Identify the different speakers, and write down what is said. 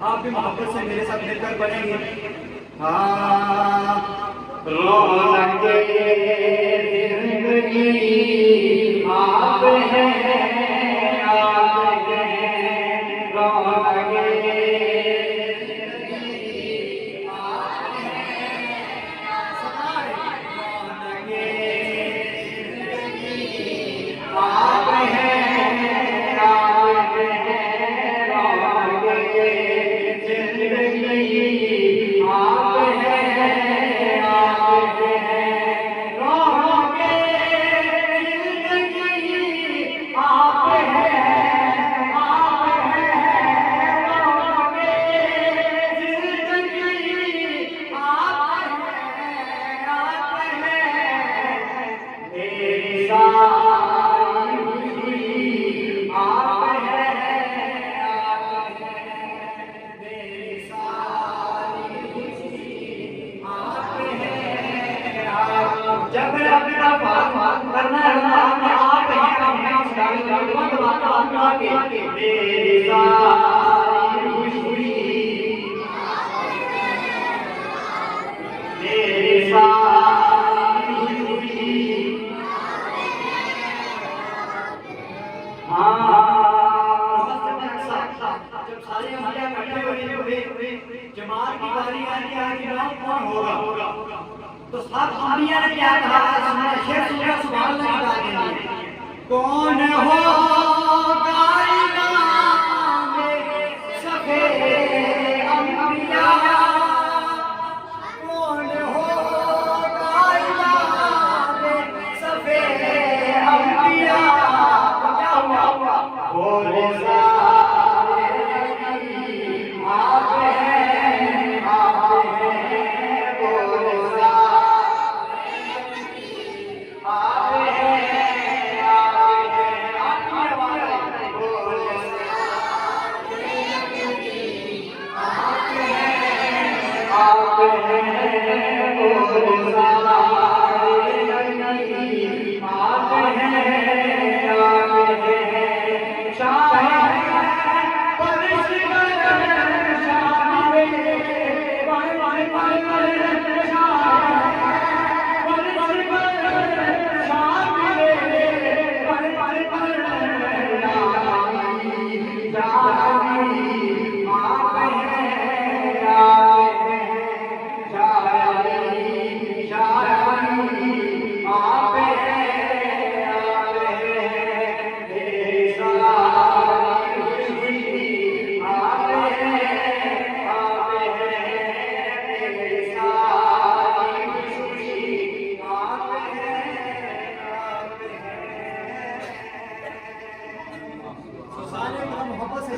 Speaker 1: आप भी मोहब्बत से मेरे साथ मिलकर बनेंगे। हाँ रोनके जिंदगी आप हैं, आप हैं रोनके जिंदगी आप हैं, रोनके जिंदगी आप हैं, आप हैं रोनके जिंदगी आप हैं, आप हैं रोनके जिंदगी आप हैं, आप हैं रोनके जिंदगी आप हैं, आप हैं मेरी सारी खुशी आप हैं, आप हैं मेरी सारी खुशी आप हैं, आप जब अपना बात करना है आप हैं, हम सारी बात आके मेरी सारी खुशी मेरी सारी खुशी जब सारी हमारे इकट्ठे हुए जमात की बारी आती नाम कौन होगा, तो सब अम्बिया ने क्या कहा, शेर सुना सुभान अल्लाह गा देंगे। कौन होगा इमाम सफे अम्बिया, कौन होगा इमाम सफे अम्बिया, बोले सारे आप हैं, आप हैं बोले सारे आप हैं, आप हैं बोले सारे आप हैं, आप हैं बोले मोहब्बत से